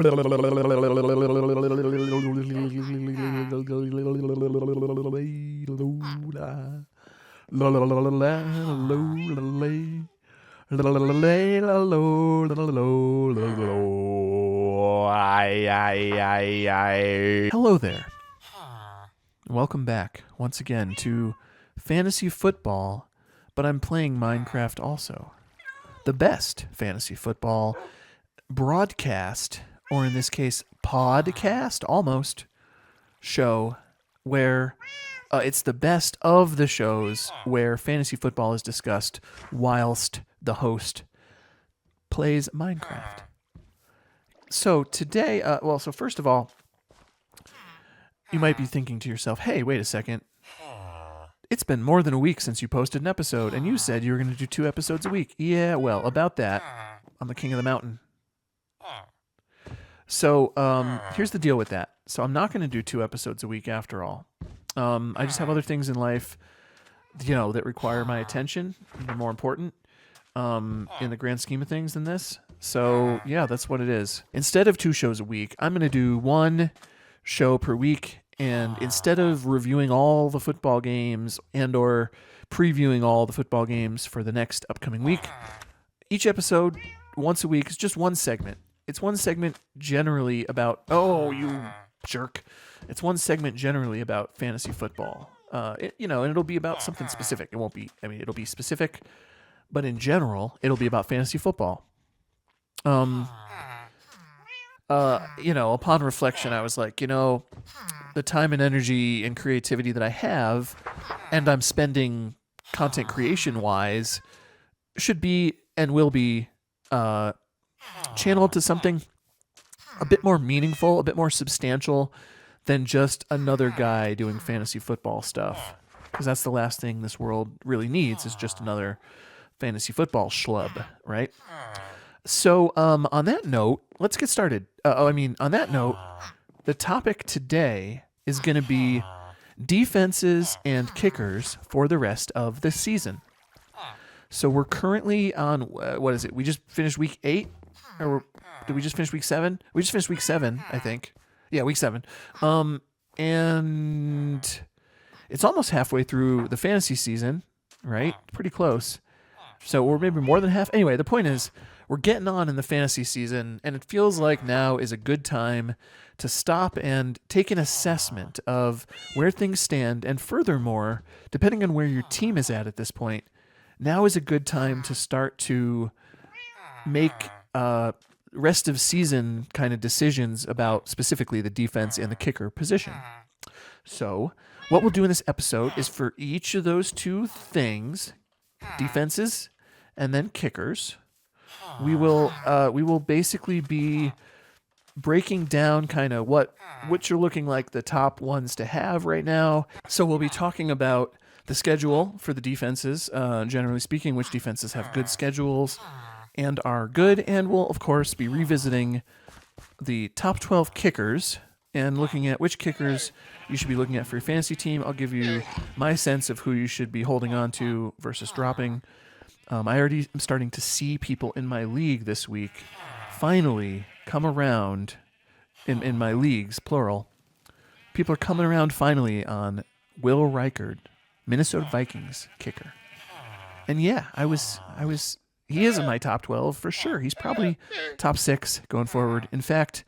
Hello there. Welcome back once again to Fantasy Football, but I'm playing Minecraft also. The best fantasy football broadcast, or in this case, podcast, almost, show where it's the best of the shows where fantasy football is discussed whilst the host plays Minecraft. So today, so first of all, you might be thinking to yourself, hey, wait a second. It's been more than a week since you posted an episode, and you said you were going to do 2 episodes a week. Yeah, well, about that, I'm the king of the mountain. So here's the deal with that. So I'm not going to do 2 episodes a week after all. I just have other things in life, that require my attention. They're more important in the grand scheme of things than this. So yeah, that's what it is. Instead of 2 shows a week, I'm going to do 1 show per week. And instead of reviewing all the football games and or previewing all the football games for the next upcoming week, each episode once a week is just 1 segment. It's 1 segment generally about, oh, you jerk. It's 1 segment generally about fantasy football. And it'll be about something specific. It won't be, it'll be specific, but in general, it'll be about fantasy football. Upon reflection, I was like, the time and energy and creativity that I have and I'm spending content creation wise should be and will be channeled to something a bit more meaningful, a bit more substantial than just another guy doing fantasy football stuff. Because that's the last thing this world really needs is just another fantasy football schlub, right? So on that note, let's get started. On that note, the topic today is going to be defenses and kickers for the rest of the season. So we're currently on, what is it? We just finished week 8? Or did we just finish week 7? We just finished week 7, I think. Yeah, week 7. And it's almost halfway through the fantasy season, right? Pretty close. So we're maybe more than half. Anyway, the point is, we're getting on in the fantasy season, and it feels like now is a good time to stop and take an assessment of where things stand. And furthermore, depending on where your team is at this point, now is a good time to start to make rest of season kind of decisions about specifically the defense and the kicker position. So what we'll do in this episode is for each of those 2 things, defenses and then kickers, we will basically be breaking down kind of which are looking like the top ones to have right now. So we'll be talking about the schedule for the defenses, generally speaking, which defenses have good schedules and are good. And we'll, of course, be revisiting the top 12 kickers and looking at which kickers you should be looking at for your fantasy team. I'll give you my sense of who you should be holding on to versus dropping. I already am starting to see people in my league this week finally come around, in my leagues, plural. People are coming around finally on Will Reichard, Minnesota Vikings kicker. And yeah, he is in my top 12 for sure. He's probably top 6 going forward. In fact,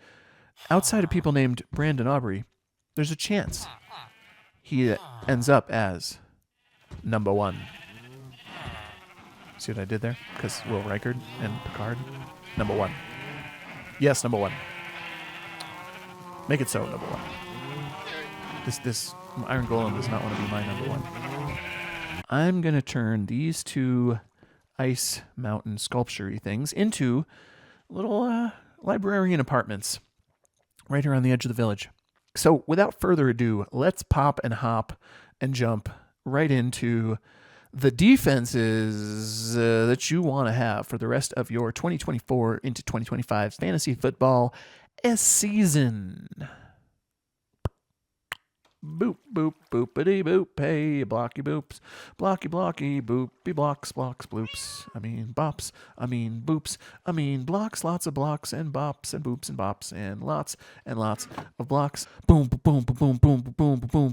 outside of people named Brandon Aubrey, there's a chance he ends up as number 1. See what I did there? Because Will Reichard and Picard, number 1. Yes, number 1. Make it so, number 1. This Iron Golem does not want to be my number 1. I'm going to turn these 2 ice mountain sculpture-y things into little librarian apartments right here on the edge of the village. So without further ado, let's pop and hop and jump right into the defenses that you want to have for the rest of your 2024 into 2025 fantasy football season. Boop, boop, boopity boop, hey, blocky boops, blocky, boopy blocks, blocks, bloops. I mean bops, I mean boops, I mean blocks, lots of blocks and bops and boops and bops and lots of blocks. Boom, boom, boom, boom, boom, boom, boom, boom.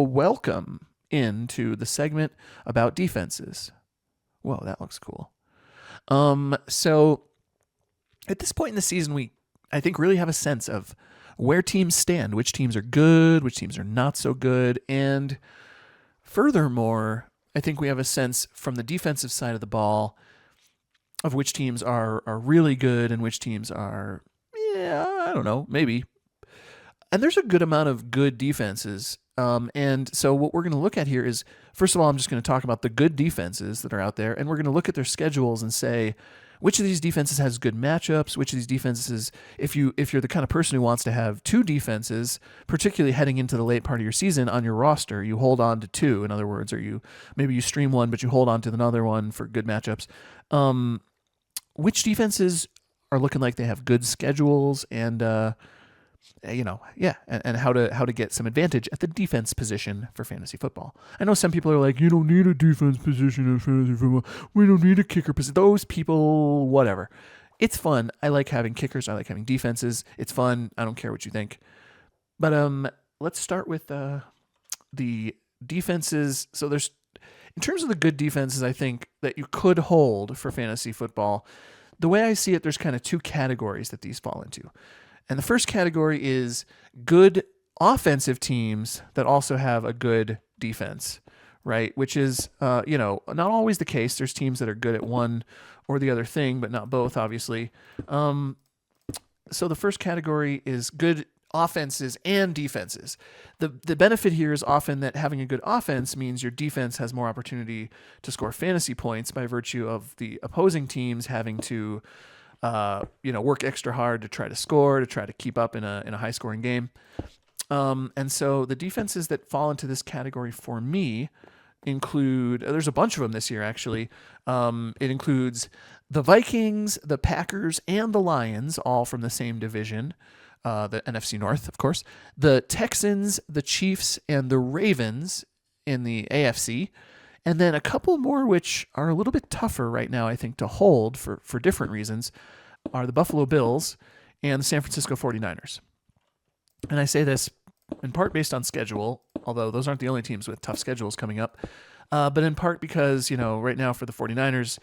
Welcome into the segment about defenses. Whoa, that looks cool. So at this point in the season, we, I think, really have a sense of where teams stand, which teams are good, which teams are not so good. And furthermore, I think we have a sense from the defensive side of the ball of which teams are really good and which teams are, I don't know, maybe. And there's a good amount of good defenses. And so what we're going to look at here is, first of all, I'm just going to talk about the good defenses that are out there, and we're going to look at their schedules and say, which of these defenses has good matchups, which of these defenses, if you're the kind of person who wants to have two defenses, particularly heading into the late part of your season on your roster, you hold on to two, in other words, or maybe you stream one, but you hold on to another one for good matchups. Which defenses are looking like they have good schedules and and how to get some advantage at the defense position for fantasy football. I know some people are like, you don't need a defense position in fantasy football. We don't need a kicker position. Those people, whatever. It's fun. I like having kickers. I like having defenses. It's fun. I don't care what you think. But let's start with the defenses. So there's, in terms of the good defenses, I think that you could hold for fantasy football. The way I see it, there's kind of two categories that these fall into. And the first category is good offensive teams that also have a good defense, right? Which is, not always the case. There's teams that are good at one or the other thing, but not both, obviously. So the first category is good offenses and defenses. The benefit here is often that having a good offense means your defense has more opportunity to score fantasy points by virtue of the opposing teams having to work extra hard to try to score, to try to keep up in a high scoring game. And so the defenses that fall into this category for me include, there's a bunch of them this year, actually. It includes the Vikings, the Packers, and the Lions, all from the same division, the NFC North, of course. The Texans, the Chiefs, and the Ravens in the AFC. And then a couple more which are a little bit tougher right now, I think, to hold for different reasons, are the Buffalo Bills and the San Francisco 49ers. And I say this in part based on schedule, although those aren't the only teams with tough schedules coming up, but in part because, right now for the 49ers,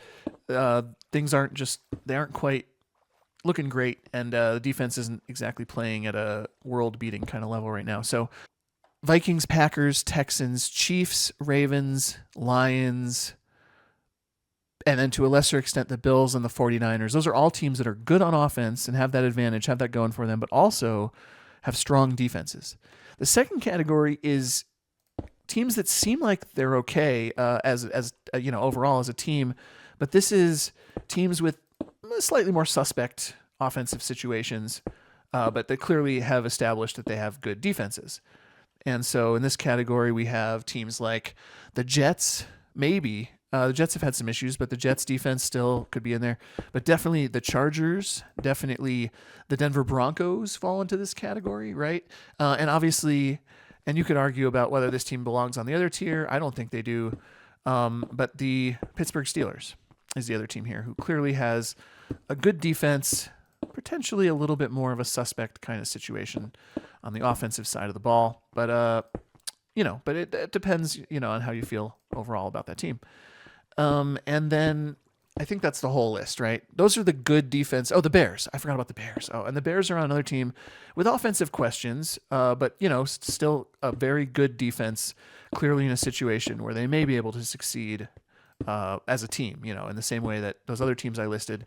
things aren't quite looking great, and the defense isn't exactly playing at a world-beating kind of level right now. So Vikings, Packers, Texans, Chiefs, Ravens, Lions, and then to a lesser extent the Bills and the 49ers. Those are all teams that are good on offense and have that advantage, have that going for them, but also have strong defenses. The second category is teams that seem like they're okay as overall as a team, but this is teams with slightly more suspect offensive situations, but they clearly have established that they have good defenses. And so in this category, we have teams like the Jets, maybe. The Jets have had some issues, but the Jets defense still could be in there. But definitely the Chargers, definitely the Denver Broncos fall into this category, right? And obviously, and you could argue about whether this team belongs on the other tier. I don't think they do. But the Pittsburgh Steelers is the other team here who clearly has a good defense, potentially a little bit more of a suspect kind of situation on the offensive side of the ball. But it depends, on how you feel overall about that team. And then I think that's the whole list, right? Those are the good defense. Oh, the Bears. I forgot about the Bears. Oh, and the Bears are on another team with offensive questions, but, still a very good defense, clearly in a situation where they may be able to succeed as a team, in the same way that those other teams I listed.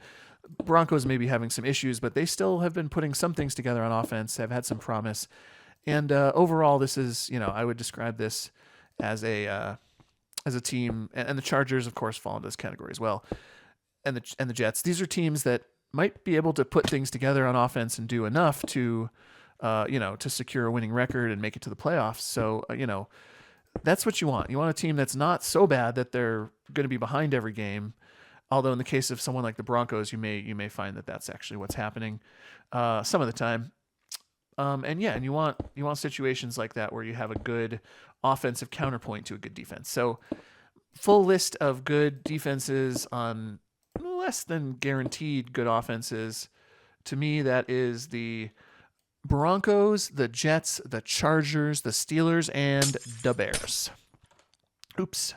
Broncos may be having some issues, but they still have been putting some things together on offense, have had some promise. And overall, this is, I would describe this as a team, and the Chargers, of course, fall into this category as well, and the Jets. These are teams that might be able to put things together on offense and do enough to to secure a winning record and make it to the playoffs. So, that's what you want. You want a team that's not so bad that they're going to be behind every game. Although in the case of someone like the Broncos, you may find that that's actually what's happening some of the time. And you want situations like that where you have a good offensive counterpoint to a good defense. So full list of good defenses on less than guaranteed good offenses. To me, that is the Broncos, the Jets, the Chargers, the Steelers, and the Bears. Oops.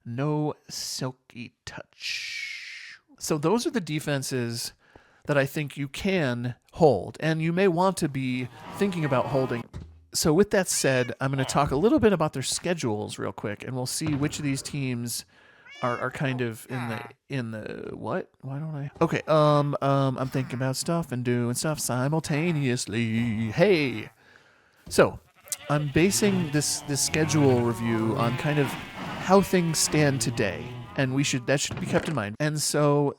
No silky touch. So those are the defenses that I think you can hold, and you may want to be thinking about holding. So with that said, I'm going to talk a little bit about their schedules real quick, and we'll see which of these teams are kind of in the what? Why don't I? Okay, I'm thinking about stuff and doing stuff simultaneously. Hey, so I'm basing this schedule review on kind of how things stand today, and that should be kept in mind. And so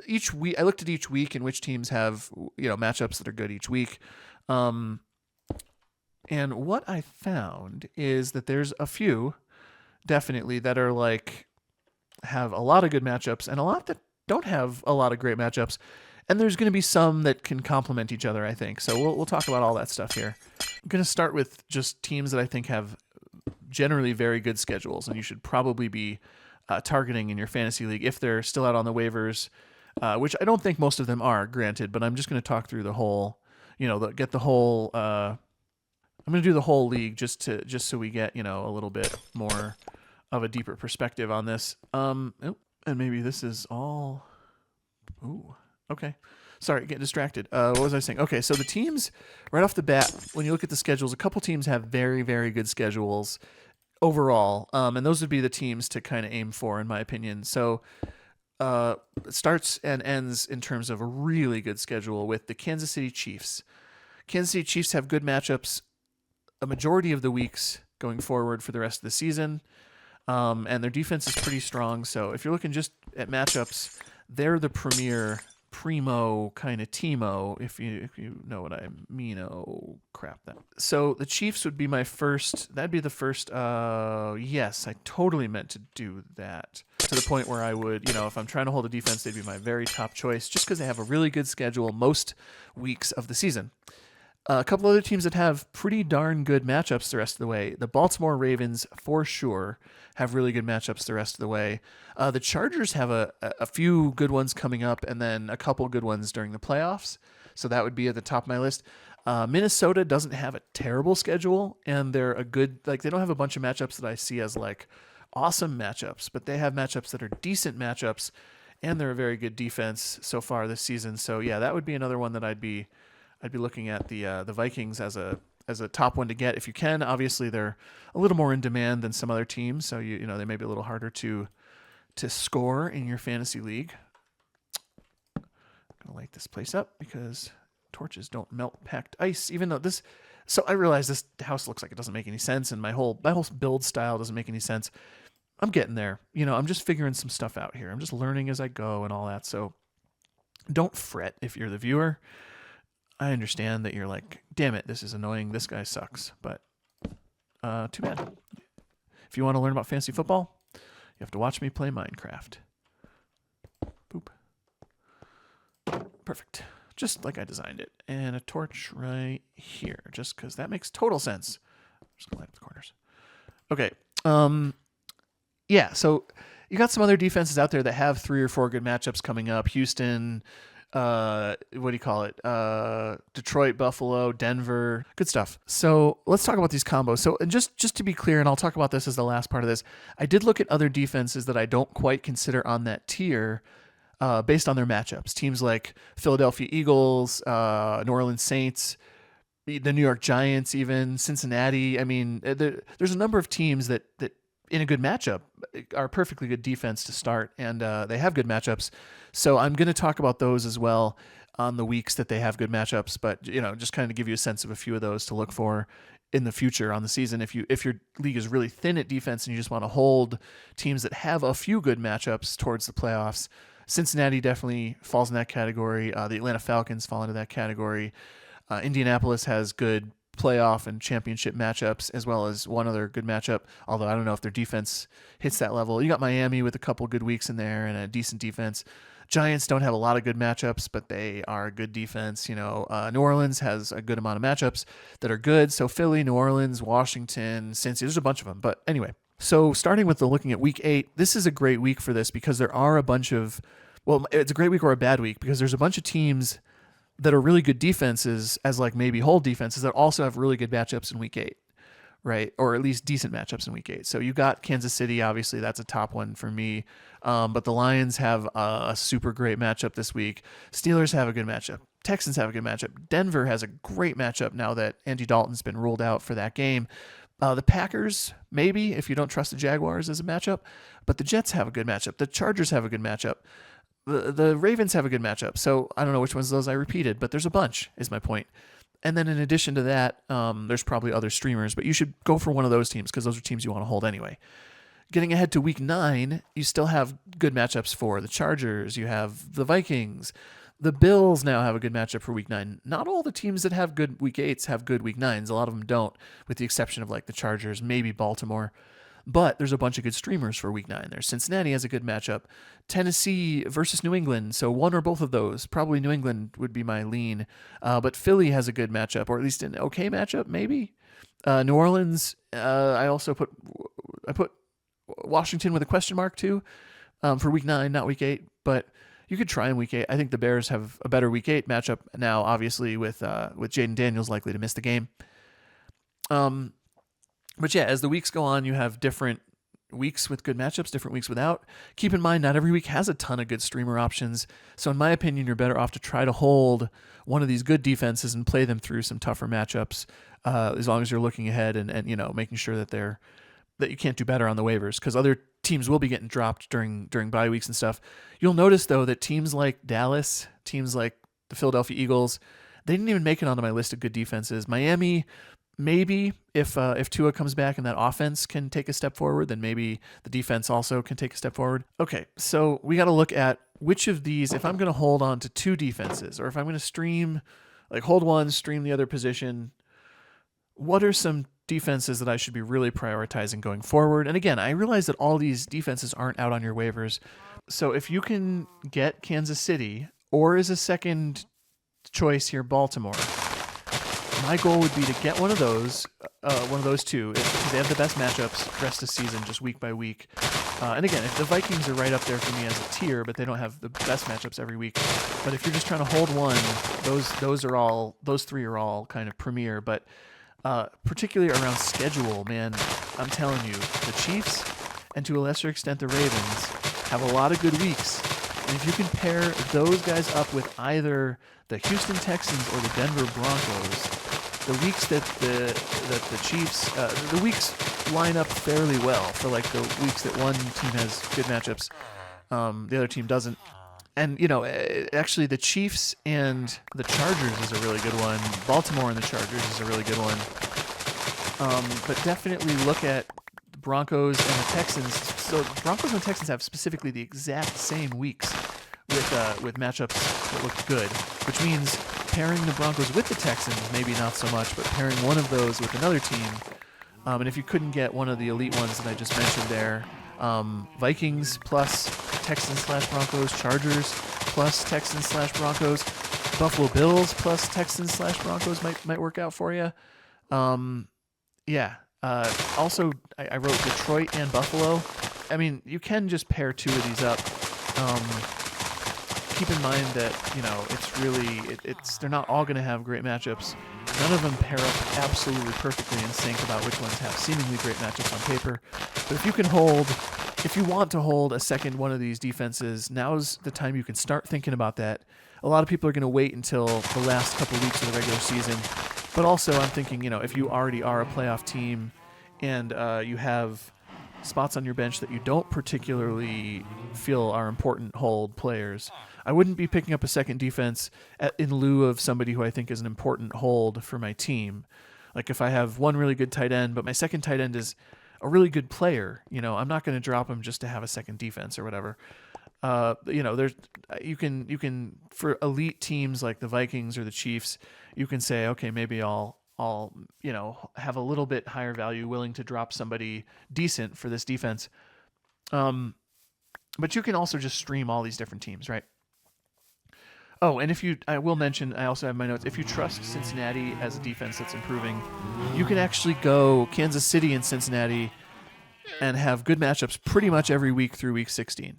each week I looked at each week in which teams have matchups that are good each week. And what I found is that there's a few definitely that are have a lot of good matchups and a lot that don't have a lot of great matchups. And there's going to be some that can complement each other, I think. So we'll talk about all that stuff here. I'm going to start with just teams that I think have generally very good schedules, and you should probably be targeting in your fantasy league if they're still out on the waivers, which I don't think most of them are, granted, but I'm just going to talk through the whole, get the whole, I'm going to do the whole league just so we get, a little bit more of a deeper perspective on this. And maybe this is all, ooh, okay. Sorry, getting distracted. What was I saying? Okay, so the teams, right off the bat, when you look at the schedules, a couple teams have very, very good schedules overall, and those would be the teams to kind of aim for, in my opinion. So it starts and ends in terms of a really good schedule with the Kansas City Chiefs. Kansas City Chiefs have good matchups a majority of the weeks going forward for the rest of the season, and their defense is pretty strong. So if you're looking just at matchups, they're the primo kind of teamo, if you know what I mean. Oh crap, that. So the Chiefs would be my first. That'd be the first. Yes, I totally meant to do that, to the point where I would, if I'm trying to hold a defense, they'd be my very top choice, just because they have a really good schedule most weeks of the season. A couple other teams that have pretty darn good matchups the rest of the way. The Baltimore Ravens, for sure, have really good matchups the rest of the way. The Chargers have a few good ones coming up, and then a couple good ones during the playoffs. So that would be at the top of my list. Minnesota doesn't have a terrible schedule, and they're a good, they don't have a bunch of matchups that I see as awesome matchups, but they have matchups that are decent matchups, and they're a very good defense so far this season. So yeah, that would be another one that I'd be looking at the Vikings as a top one to get if you can. Obviously, they're a little more in demand than some other teams, so they may be a little harder to score in your fantasy league. I'm gonna light this place up because torches don't melt packed ice. Even though this, so I realize this house looks like it doesn't make any sense, and my whole build style doesn't make any sense. I'm getting there. I'm just figuring some stuff out here. I'm just learning as I go and all that. So don't fret if you're the viewer. I understand that you're like, damn it, this is annoying. This guy sucks. But too bad. If you want to learn about fantasy football, you have to watch me play Minecraft. Boop. Perfect. Just like I designed it. And a torch right here, just because that makes total sense. I'm just going to light up the corners. Okay. Yeah, so you got some other defenses out there that have 3 or 4 good matchups coming up. Houston, what do you call it? Detroit, Buffalo, Denver, good stuff. So let's talk about these combos. So, and just to be clear, and I'll talk about this as the last part of this, I did look at other defenses that I don't quite consider on that tier, based on their matchups. Teams like Philadelphia Eagles, New Orleans Saints, the New York Giants, even Cincinnati. I mean, there's a number of teams that in a good matchup are perfectly good defense to start, and they have good matchups. So I'm going to talk about those as well on the weeks that they have good matchups, but just kind of give you a sense of a few of those to look for in the future on the season. If your league is really thin at defense and you just want to hold teams that have a few good matchups towards the playoffs, Cincinnati definitely falls in that category. The Atlanta Falcons fall into that category. Indianapolis has good playoff and championship matchups, as well as one other good matchup, although I don't know if their defense hits that level. You got Miami with a couple good weeks in there and a decent defense. Giants don't have a lot of good matchups, but they are a good defense. New Orleans has a good amount of matchups that are good. So Philly, New Orleans, Washington, Cincy, there's a bunch of them. But anyway, so starting with looking at week 8, this is a great week for this because there are a bunch of, well, it's a great week or a bad week because there's a bunch of teams that are really good defenses as like maybe hold defenses that also have really good matchups in week 8, right? Or at least decent matchups in week 8. So you got Kansas City, obviously that's a top one for me. But the Lions have a super great matchup this week. Steelers have a good matchup. Texans have a good matchup. Denver has a great matchup now that Andy Dalton's been ruled out for that game. The Packers, maybe, if you don't trust the Jaguars as a matchup. But the Jets have a good matchup. The Chargers have a good matchup. The Ravens have a good matchup. So I don't know which ones of those I repeated, but there's a bunch, is my point. And then in addition to that, there's probably other streamers, but you should go for one of those teams because those are teams you want to hold anyway. Getting ahead to week 9, you still have good matchups for the Chargers. You have the Vikings. The Bills now have a good matchup for week 9. Not all the teams that have good week 8s have good week 9s. A lot of them don't, with the exception of like the Chargers, maybe Baltimore. But there's a bunch of good streamers for week 9. There's Cincinnati has a good matchup. Tennessee versus New England. So one or both of those. Probably New England would be my lean. But Philly has a good matchup, or at least an okay matchup, maybe. New Orleans, I put Washington with a question mark too for week 9, not week 8. But you could try in week 8. I think the Bears have a better week 8 matchup now, obviously, with Jaden Daniels likely to miss the game. But yeah, as the weeks go on, you have different weeks with good matchups, different weeks without. Keep in mind, not every week has a ton of good streamer options. So in my opinion, you're better off to try to hold one of these good defenses and play them through some tougher matchups, as long as you're looking ahead and making sure that you can't do better on the waivers, because other teams will be getting dropped during bye weeks and stuff. You'll notice, though, that teams like Dallas, teams like the Philadelphia Eagles, they didn't even make it onto my list of good defenses. Miami, maybe if Tua comes back and that offense can take a step forward, then maybe the defense also can take a step forward. Okay, so we got to look at which of these, if I'm going to hold on to 2 defenses, or if I'm going to stream, like hold one, stream the other position, what are some defenses that I should be really prioritizing going forward? And again, I realize that all these defenses aren't out on your waivers. So if you can get Kansas City, or as a second choice here, Baltimore, my goal would be to get one of those two, because they have the best matchups rest of the season, just week by week. And again, if the Vikings are right up there for me as a tier, but they don't have the best matchups every week. But if you're just trying to hold one, those 3 are all kind of premier. But particularly around schedule, man, I'm telling you, the Chiefs and to a lesser extent the Ravens have a lot of good weeks. And if you can pair those guys up with either the Houston Texans or the Denver Broncos, the weeks that the Chiefs, the weeks line up fairly well for like the weeks that one team has good matchups, the other team doesn't. And, actually the Chiefs and the Chargers is a really good one. Baltimore and the Chargers is a really good one. But definitely look at the Broncos and the Texans. So the Broncos and the Texans have specifically the exact same weeks with matchups that look good, which means pairing the Broncos with the Texans, maybe not so much, but pairing one of those with another team. And if you couldn't get one of the elite ones that I just mentioned there, Vikings plus Texans/Broncos, Chargers plus Texans/Broncos, Buffalo Bills plus Texans/Broncos might work out for you. Also, I wrote Detroit and Buffalo. I mean, you can just pair 2 of these up. Keep in mind that they're not all going to have great matchups. None of them pair up absolutely perfectly in sync about which ones have seemingly great matchups on paper. But if you want to hold a second one of these defenses, now's the time you can start thinking about that. A lot of people are going to wait until the last couple of weeks of the regular season. But also I'm thinking, if you already are a playoff team and you have spots on your bench that you don't particularly feel are important hold players, I wouldn't be picking up a second defense in lieu of somebody who I think is an important hold for my team. Like if I have one really good tight end, but my second tight end is a really good player, I'm not going to drop him just to have a second defense or whatever. You can for elite teams like the Vikings or the Chiefs, you can say, okay, maybe I'll have a little bit higher value, willing to drop somebody decent for this defense. But you can also just stream all these different teams, right? Oh, and I will mention, I also have my notes. If you trust Cincinnati as a defense that's improving, you can actually go Kansas City and Cincinnati and have good matchups pretty much every week through week 16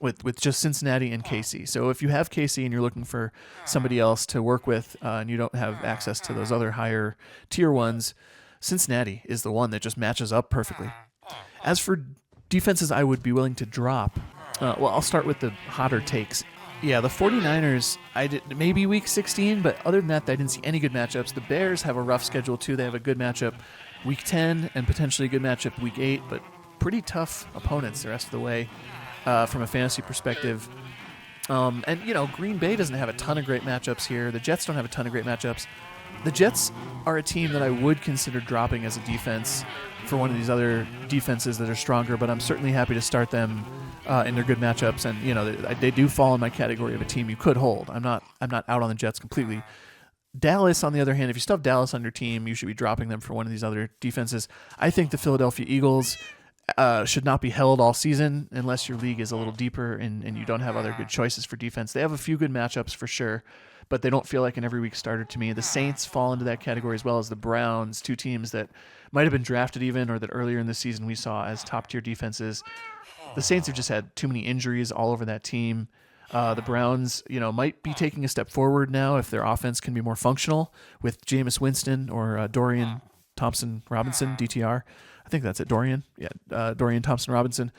with just Cincinnati and KC. So if you have KC and you're looking for somebody else to work with and you don't have access to those other higher tier ones, Cincinnati is the one that just matches up perfectly. As for defenses I would be willing to drop, I'll start with the hotter takes. Yeah, the 49ers, I did maybe week 16, but other than that, I didn't see any good matchups. The Bears have a rough schedule, too. They have a good matchup week 10 and potentially a good matchup week 8, but pretty tough opponents the rest of the way from a fantasy perspective. And, Green Bay doesn't have a ton of great matchups here. The Jets don't have a ton of great matchups. The Jets are a team that I would consider dropping as a defense for one of these other defenses that are stronger, but I'm certainly happy to start them in their good matchups, and they do fall in my category of a team you could hold. I'm not out on the Jets completely. Dallas, on the other hand, if you still have Dallas on your team, you should be dropping them for one of these other defenses. I think the Philadelphia Eagles should not be held all season unless your league is a little deeper and you don't have other good choices for defense. They have a few good matchups for sure, but they don't feel like an every week starter to me. The Saints fall into that category as well as the Browns, two teams that might have been drafted even or that earlier in the season we saw as top tier defenses. The Saints have just had too many injuries all over that team. The Browns, might be taking a step forward now if their offense can be more functional with Jameis Winston or Dorian Thompson-Robinson, DTR. I think that's it, Dorian. Yeah, Dorian Thompson-Robinson.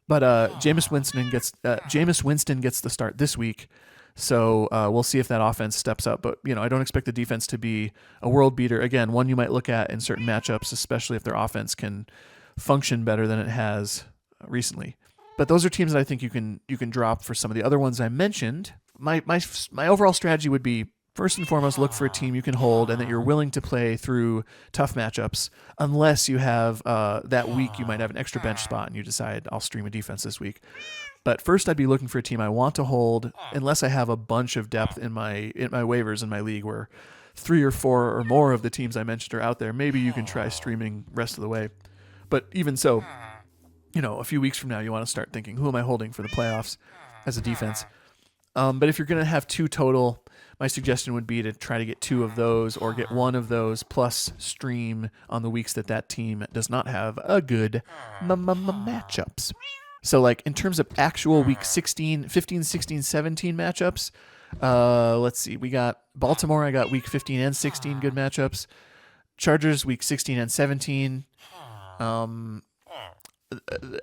But Jameis Winston gets the start this week, so we'll see if that offense steps up. But I don't expect the defense to be a world beater. Again, one you might look at in certain matchups, especially if their offense can function better than it has recently. But those are teams that I think you can drop for some of the other ones I mentioned. My overall strategy would be, first and foremost, look for a team you can hold and that you're willing to play through tough matchups, unless you have that week you might have an extra bench spot and you decide I'll stream a defense this week. But first I'd be looking for a team I want to hold, unless I have a bunch of depth in my waivers in my league where 3 or 4 or more of the teams I mentioned are out there. Maybe you can try streaming rest of the way. But even so, a few weeks from now, you want to start thinking, who am I holding for the playoffs as a defense? But if you're going to have 2 total, my suggestion would be to try to get 2 of those or get 1 of those plus stream on the weeks that team does not have a good matchups. So like in terms of actual week 16, 15, 16, 17 matchups, let's see. We got Baltimore. I got week 15 and 16 good matchups. Chargers week 16 and 17.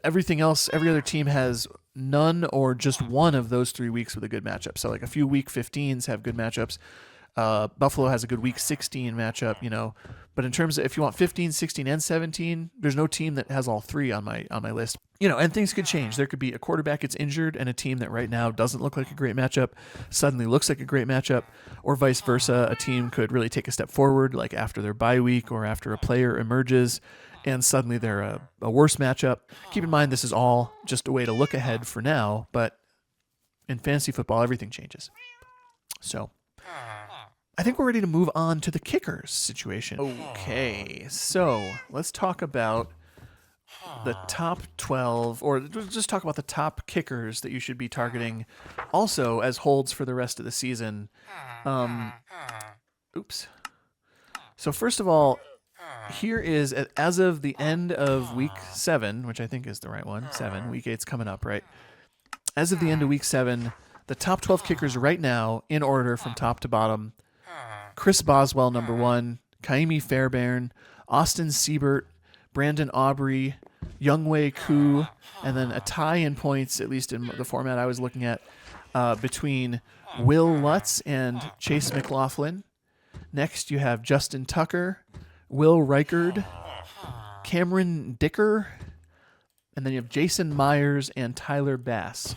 Everything else, every other team has none or just one of those 3 weeks with a good matchup. So like a few week 15s have good matchups. Buffalo has a good week 16 matchup, But in terms of if you want 15, 16, and 17, there's no team that has all 3 on my list. And things could change. There could be a quarterback gets injured and a team that right now doesn't look like a great matchup suddenly looks like a great matchup, or vice versa. A team could really take a step forward, like after their bye week or after a player emerges, and suddenly they're a worse matchup. Keep in mind, this is all just a way to look ahead for now, but in fantasy football, everything changes. So I think we're ready to move on to the kickers situation. Okay, so let's talk about the top 12, or just talk about the top kickers that you should be targeting also as holds for the rest of the season. So first of all, here is, as of the end of week 7, which I think is the right one, 7, week 8's coming up, right? As of the end of week 7, the top 12 kickers right now, in order from top to bottom: Chris Boswell, number 1, Kaimi Fairbairn, Austin Siebert, Brandon Aubrey, Youngwei Koo, and then a tie in points, at least in the format I was looking at, between Will Lutz and Chase McLaughlin. Next, you have Justin Tucker, Will Reichard, Cameron Dicker, and then you have Jason Myers and Tyler Bass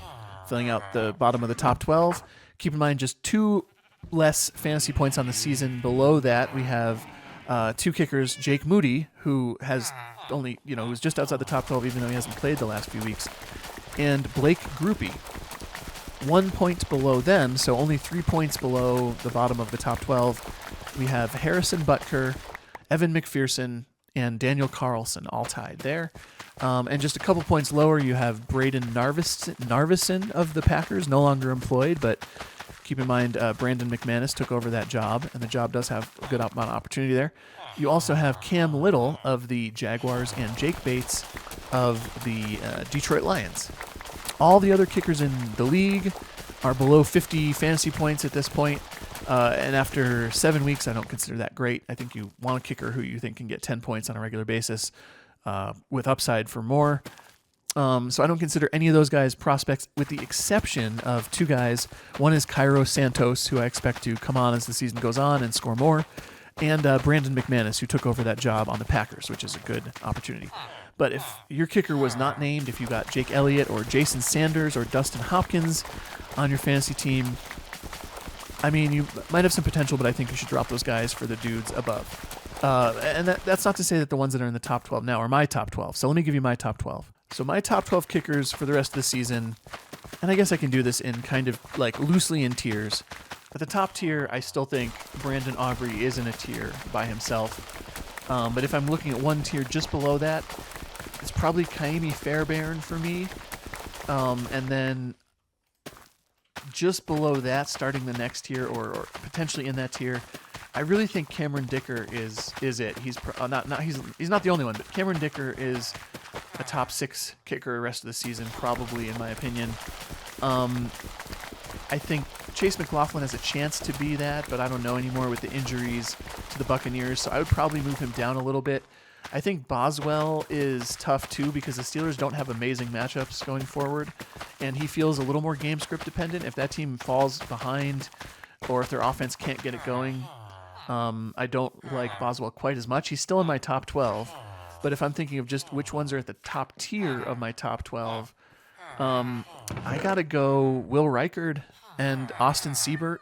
filling out the bottom of the top 12. Keep in mind, just 2 less fantasy points on the season. Below that, we have 2 kickers, Jake Moody, who has only, who's just outside the top 12, even though he hasn't played the last few weeks, and Blake Groupie. 1 point below them, so only 3 points below the bottom of the top 12, we have Harrison Butker, Evan McPherson, and Daniel Carlson all tied there. And just a couple points lower, you have Braden Narvison of the Packers, no longer employed, but keep in mind Brandon McManus took over that job, and the job does have a good amount of opportunity there. You also have Cam Little of the Jaguars and Jake Bates of the Detroit Lions. All the other kickers in the league are below 50 fantasy points at this point. And after 7 weeks, I don't consider that great. I think you want a kicker who you think can get 10 points on a regular basis with upside for more. So I don't consider any of those guys prospects, with the exception of 2 guys. One is Cairo Santos, who I expect to come on as the season goes on and score more, and Brandon McManus, who took over that job on the Packers, which is a good opportunity. But if your kicker was not named, if you got Jake Elliott or Jason Sanders or Dustin Hopkins on your fantasy team, I mean, you might have some potential, but I think you should drop those guys for the dudes above. And that's not to say that the ones that are in the top 12 now are my top 12. So let me give you my top 12. So my top 12 kickers for the rest of the season, and I guess I can do this in kind of like loosely in tiers. At the top tier, I still think Brandon Aubrey is in a tier by himself. But if I'm looking at one tier just below that, it's probably Kaimi Fairbairn for me. And then just below that, starting the next tier or potentially in that tier, I really think Cameron Dicker is it. He's not the only one, but Cameron Dicker is a top 6 kicker the rest of the season, probably, in my opinion. I think Chase McLaughlin has a chance to be that, but I don't know anymore with the injuries to the Buccaneers, so I would probably move him down a little bit. I think Boswell is tough too because the Steelers don't have amazing matchups going forward, and he feels a little more game script dependent. If that team falls behind or if their offense can't get it going, I don't like Boswell quite as much. He's still in my top 12, but if I'm thinking of just which ones are at the top tier of my top 12, I gotta go Will Reichard and Austin Siebert.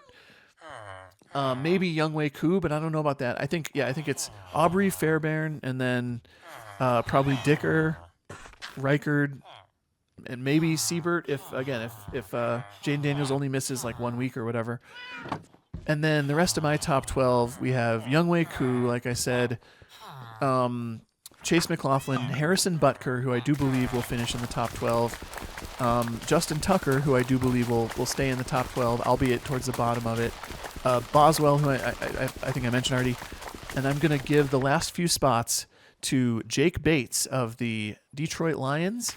Maybe Younghoe Koo, but I don't know about that. I think it's Aubrey, Fairbairn, and then probably Dicker, Reichard, and maybe Siebert if Jaden Daniels only misses like 1 week or whatever. And then the rest of my top 12, we have Younghoe Koo, like I said, Chase McLaughlin, Harrison Butker, who I do believe will finish in the top 12, Justin Tucker, who I do believe will stay in the top 12, albeit towards the bottom of it, Boswell, who I think I mentioned already, and I'm going to give the last few spots to Jake Bates of the Detroit Lions,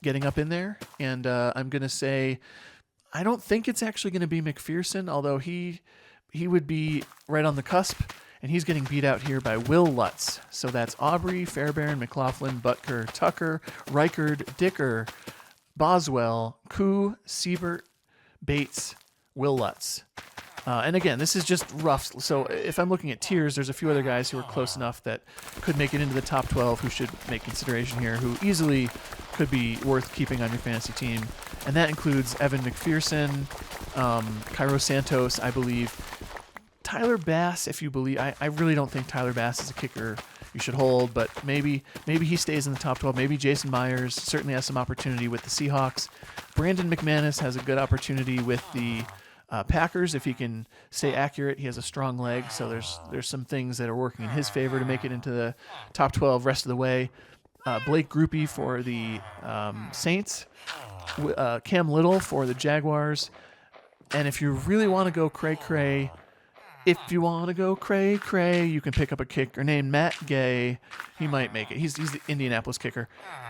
getting up in there, and I'm going to say I don't think it's actually going to be McPherson, although he would be right on the cusp, and he's getting beat out here by Will Lutz. So that's Aubrey, Fairbairn, McLaughlin, Butker, Tucker, Reichard, Dicker, Boswell, Koo, Siebert, Bates, Will Lutz. And again, this is just rough. So if I'm looking at tiers, there's a few other guys who are close enough that could make it into the top 12 who should make consideration here, who easily could be worth keeping on your fantasy team. And that includes Evan McPherson, Cairo Santos, I believe. Tyler Bass, if you believe. I really don't think Tyler Bass is a kicker you should hold, but maybe he stays in the top 12. Maybe Jason Myers certainly has some opportunity with the Seahawks. Brandon McManus has a good opportunity with the Packers if he can stay accurate. He has a strong leg, so there's some things that are working in his favor to make it into the top 12 rest of the way. Blake Grupe for the Saints, Cam Little for the Jaguars, and if you really want to go cray-cray, you can pick up a kicker named Matt Gay. He might make it. He's the Indianapolis kicker.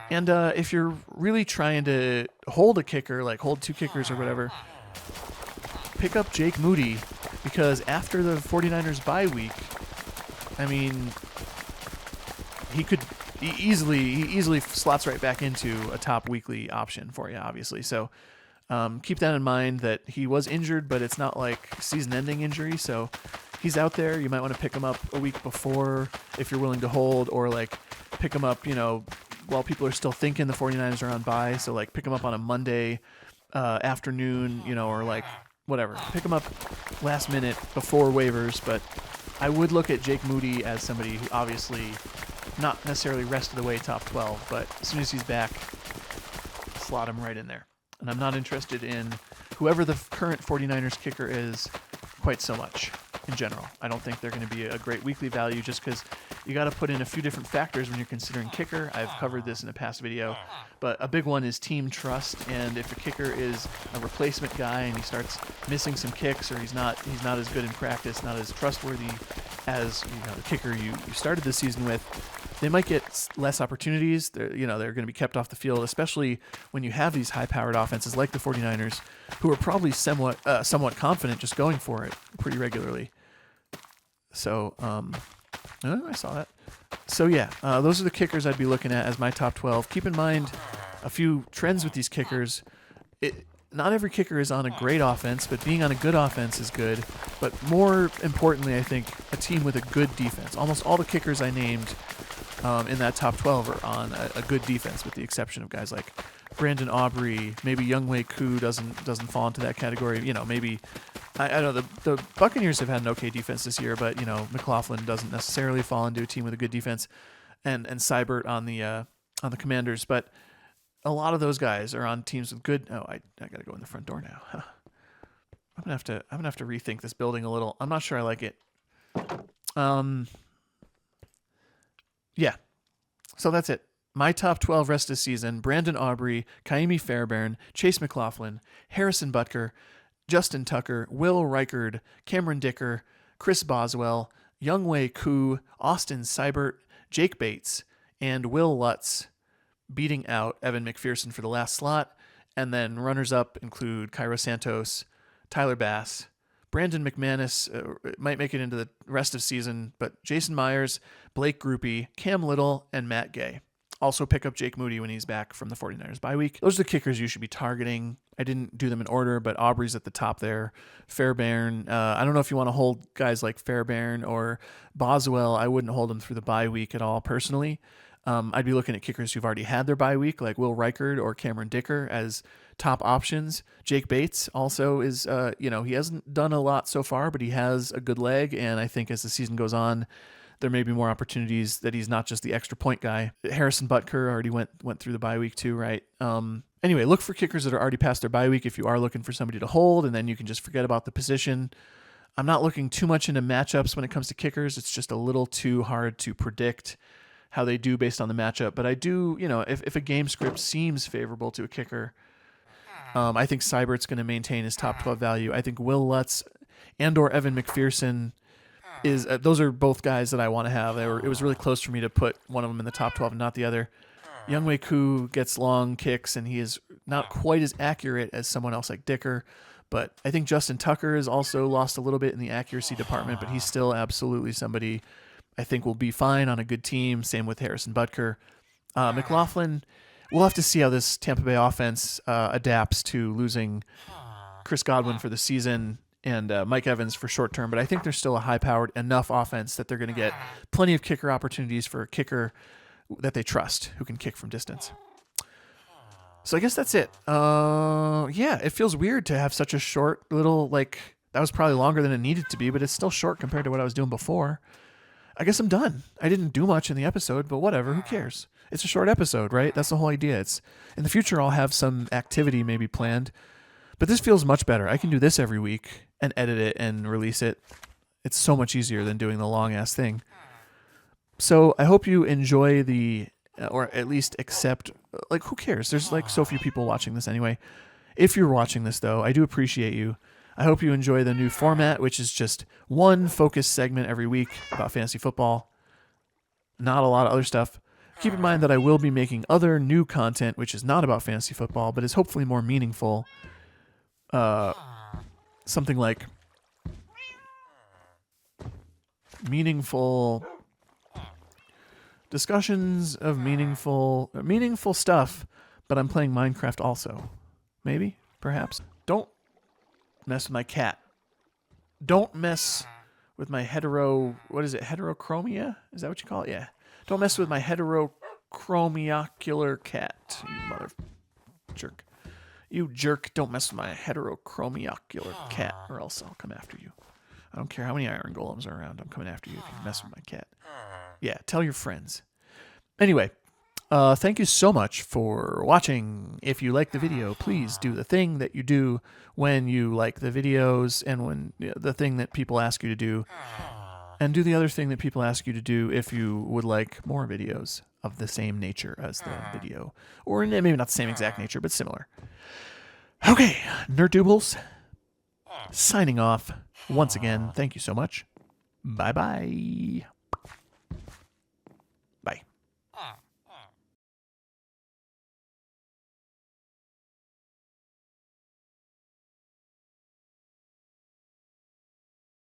And if you're really trying to hold a kicker, like hold 2 kickers or whatever, pick up Jake Moody, because after the 49ers bye week, I mean, he easily slots right back into a top weekly option for you, obviously. So keep that in mind, that he was injured, but it's not like season-ending injury, so he's out there. You might want to pick him up a week before if you're willing to hold, or like pick him up, while people are still thinking the 49ers are on bye. So like pick him up on a Monday afternoon, or like whatever. Pick him up last minute before waivers, but I would look at Jake Moody as somebody who obviously not necessarily rest of the way top 12, but as soon as he's back, slot him right in there. And I'm not interested in whoever the current 49ers kicker is, quite so much in general. I don't think they're going to be a great weekly value just because you got to put in a few different factors when you're considering kicker. I've covered this in a past video, but a big one is team trust. And if a kicker is a replacement guy and he starts missing some kicks, or he's not as good in practice, not as trustworthy as the kicker you started the season with, they might get less opportunities. They're going to be kept off the field, especially when you have these high-powered offenses like the 49ers, who are probably somewhat confident just going for it pretty regularly. So, I saw that. So yeah, those are the kickers I'd be looking at as my top 12. Keep in mind a few trends with these kickers. Not every kicker is on a great offense, but being on a good offense is good. But more importantly, I think a team with a good defense. Almost all the kickers I named in that top 12 are on a good defense, with the exception of guys like Brandon Aubrey. Maybe Younghoe Koo doesn't fall into that category. Maybe I don't know. The Buccaneers have had an okay defense this year, but McLaughlin doesn't necessarily fall into a team with a good defense, and Seibert on the Commanders. But a lot of those guys are on teams with good. Oh, I gotta go in the front door now. Huh. I'm gonna have to rethink this building a little. I'm not sure I like it. Yeah. So that's it. My top 12 rest of the season: Brandon Aubrey, Kaimi Fairbairn, Chase McLaughlin, Harrison Butker, Justin Tucker, Will Reichard, Cameron Dicker, Chris Boswell, Younghoe Koo, Austin Seibert, Jake Bates, and Will Lutz, beating out Evan McPherson for the last slot. And then runners-up include Cairo Santos, Tyler Bass, Brandon McManus might make it into the rest of season, but Jason Myers, Blake Grupe, Cam Little, and Matt Gay. Also pick up Jake Moody when he's back from the 49ers bye week. Those are the kickers you should be targeting. I didn't do them in order, but Aubrey's at the top there. Fairbairn. I don't know if you want to hold guys like Fairbairn or Boswell. I wouldn't hold them through the bye week at all personally. I'd be looking at kickers who've already had their bye week, like Will Reichard or Cameron Dicker, as top options. Jake Bates also is, he hasn't done a lot so far, but he has a good leg, and I think as the season goes on, there may be more opportunities that he's not just the extra point guy. Harrison Butker already went through the bye week too, right? Anyway, look for kickers that are already past their bye week if you are looking for somebody to hold, and then you can just forget about the position. I'm not looking too much into matchups when it comes to kickers. It's just a little too hard to predict how they do based on the matchup. But I do, if a game script seems favorable to a kicker, I think Seibert's going to maintain his top 12 value. I think Will Lutz and or Evan McPherson those are both guys that I want to have. It was really close for me to put one of them in the top 12 and not the other. Younghoe Koo gets long kicks, and he is not quite as accurate as someone else like Dicker. But I think Justin Tucker has also lost a little bit in the accuracy department, but he's still absolutely somebody I think will be fine on a good team. Same with Harrison Butker. McLaughlin, we'll have to see how this Tampa Bay offense adapts to losing Chris Godwin for the season and Mike Evans for short term. But I think there's still a high-powered enough offense that they're going to get plenty of kicker opportunities for a kicker that they trust who can kick from distance. So I guess that's it. Yeah, it feels weird to have such a short little, that was probably longer than it needed to be, but it's still short compared to what I was doing before. I guess I'm done. I didn't do much in the episode, but whatever, who cares? It's a short episode, right? That's the whole idea. In the future, I'll have some activity maybe planned, but this feels much better. I can do this every week and edit it and release it. It's so much easier than doing the long-ass thing. So I hope you enjoy or at least accept, who cares? There's so few people watching this anyway. If you're watching this, though, I do appreciate you. I hope you enjoy the new format, which is just one focused segment every week about fantasy football. Not a lot of other stuff. Keep in mind that I will be making other new content, which is not about fantasy football, but is hopefully more meaningful. Something like meaningful discussions of meaningful stuff, but I'm playing Minecraft also. Maybe, perhaps. Don't mess with my cat. Don't mess with my heterochromia? Is that what you call it? Yeah. Don't mess with my heterochromiacular cat, you mother jerk. You jerk, don't mess with my heterochromiacular cat, or else I'll come after you. I don't care how many iron golems are around. I'm coming after you if you mess with my cat. Yeah, tell your friends. Anyway, Thank you so much for watching. If you like the video, please do the thing that you do when you like the videos and when the thing that people ask you to do. And do the other thing that people ask you to do if you would like more videos of the same nature as the video. Or maybe not the same exact nature, but similar. Okay, Nerdoobles, signing off. Once again, thank you so much. Bye-bye. Bye.